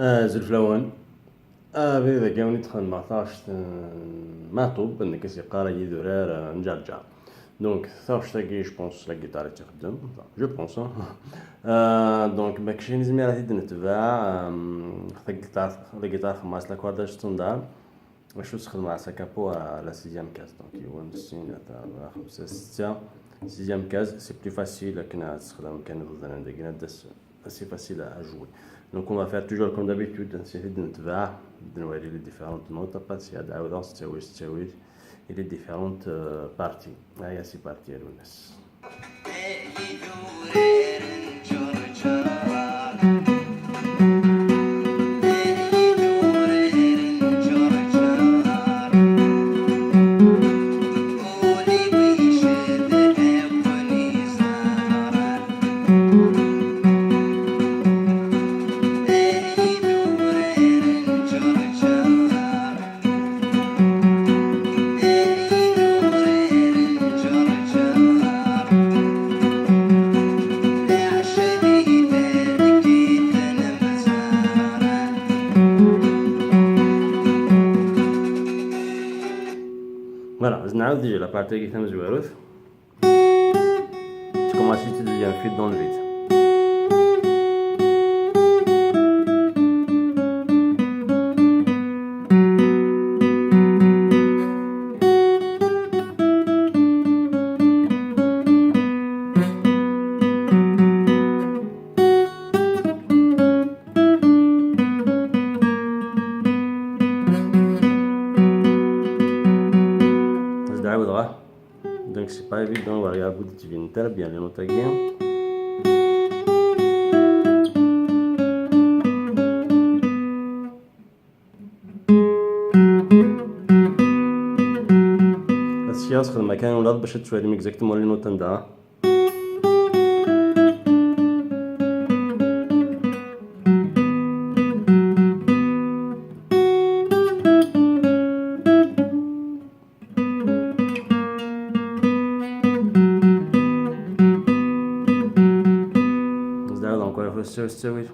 زلفلاون. بيذا كاوني تخن معطاش معطوب انك سيقارا يدورار نجرجع. دونك ثاوش تاكي جوبونس لا جيتار تخدم جو بونس. دونك ماكشي نزمي راه تيد نتباع لا جيتار خماس لا كورداج ستوندار واش تخدم مع ساكابو على سيزيام كاز. دونك يوان السين تاع خمسة ستة سيزيام كاز سي بلو فاسيل لكن تستخدم كان ضد عندك داس سي فاسيل ا جوي. Donc on va faire toujours comme d'habitude, نسيت نتبع نوري les différentes notes après سي عاود تساوي et les différentes parties. هيا سي بارتي الناس. Voilà, نعاود نجي لا بارتي كي ثم زواروث. Tu commences à te dire fuite dans le vide. Donc c'est pas évident, on va regarder si tu viens de bien les notes again. السياس في المكان ولا باش تشوفي اكزاكتومون لي نوت نتاعها. تسوي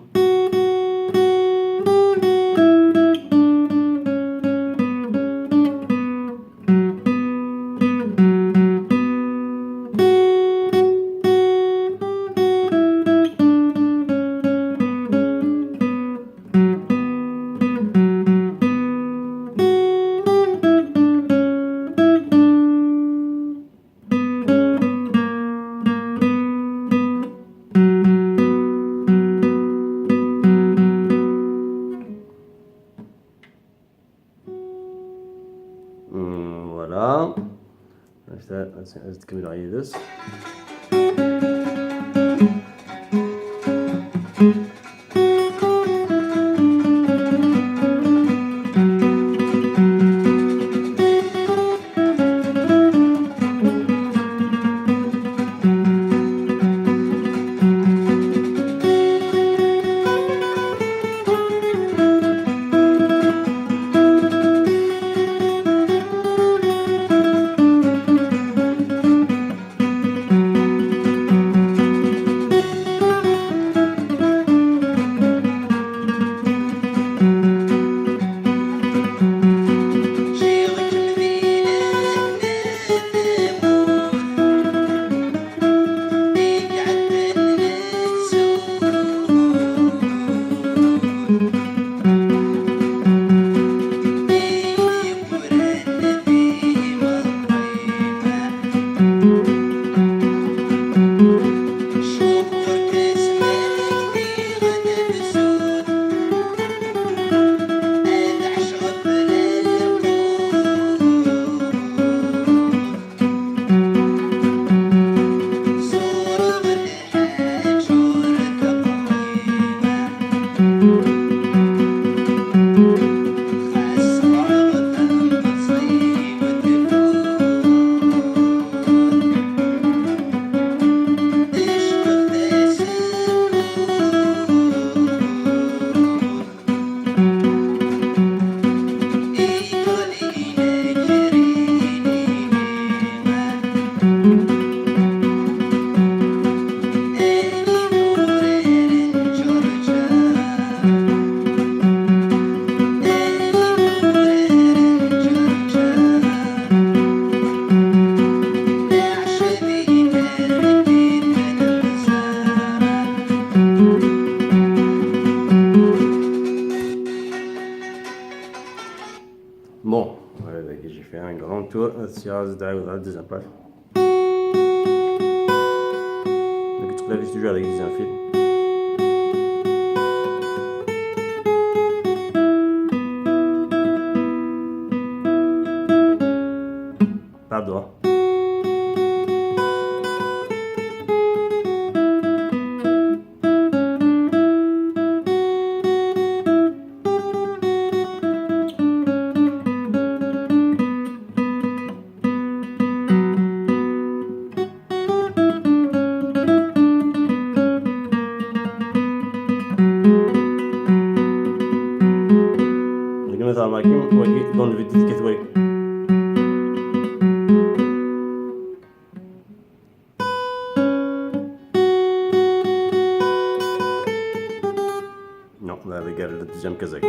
voilà. Let's come to this. fait un grand tour. Si on a la deuxième page. Donc tu clavier toujours avec des fil. Pas droit. Dans le vidéo qui est non, là, regarde le deuxième kazakh.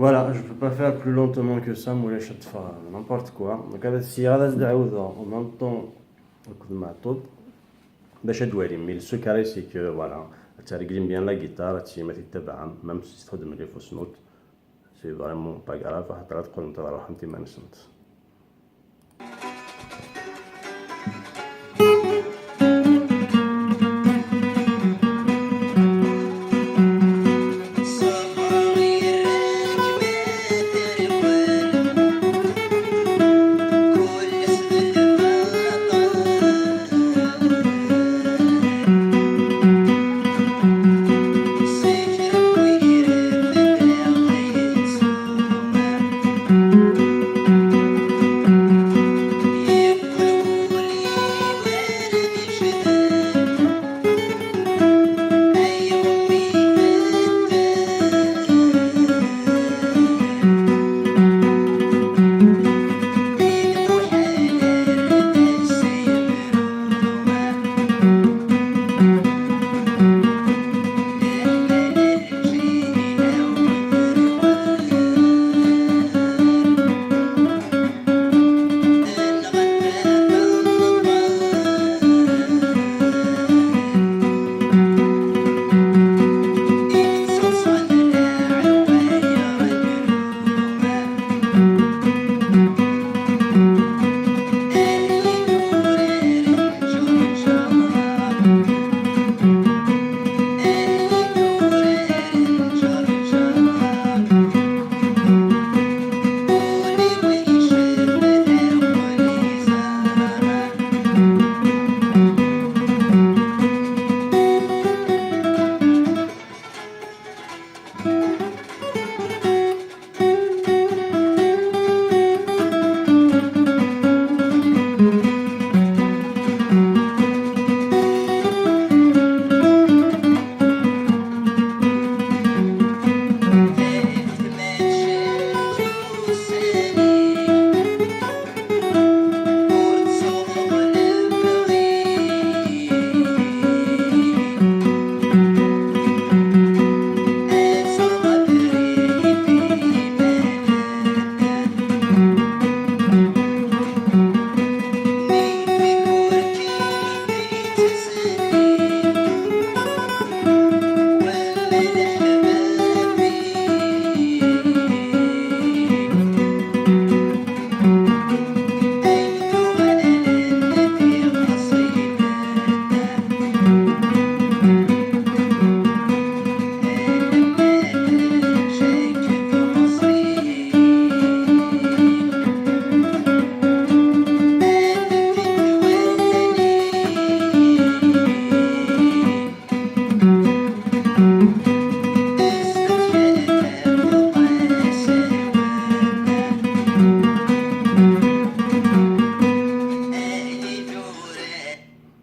Voilà, je peux pas faire plus lentement que ça, moi je te n'importe quoi. Donc si هذا تعوضه en même temps le معطوب باش ادوالي mais le secret c'est que voilà ترجم bien la guitare tu ما تتبعها même si تستخدم les fausses notes c'est vraiment pas grave حتى تقول انت روح انت ما نسمت.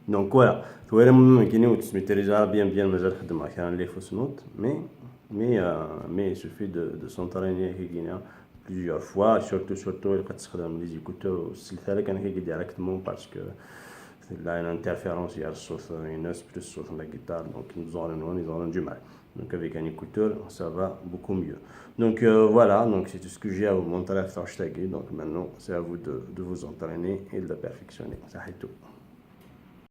Donc voilà, tu vois, tu maîtrises bien مازال خدمة كان les fausses notes, mais il suffit de s'entraîner هكينا plusieurs fois, surtout اللي كتستخدم لي زيكوتور السلسلة كان هيك directement parce que là une interférence il y a الصوت ينقص plus الصوت de la guitare donc ils auront du mal. Donc avec un écouteur, ça va beaucoup mieux. Donc voilà, donc c'est tout ce que j'ai à vous montrer à Farstagé. Donc maintenant, c'est à vous de vous entraîner et de la perfectionner. Ça c'est tout.